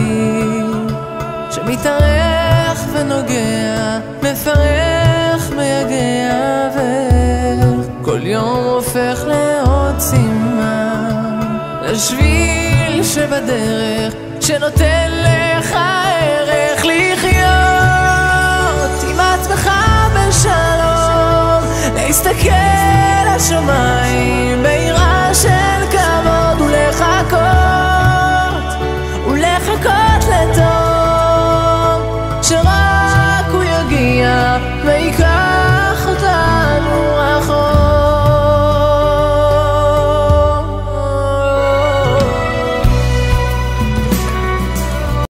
אמיתי שמתארך ונוגע, מפרח, מייגע, וכל יום הופך לעוד סימן לשביל שבדרך שנותן לך ערך לחיות עם עצמך בשלום, להסתכל לשמיים ביראה של כבוד ולחכות לטוב.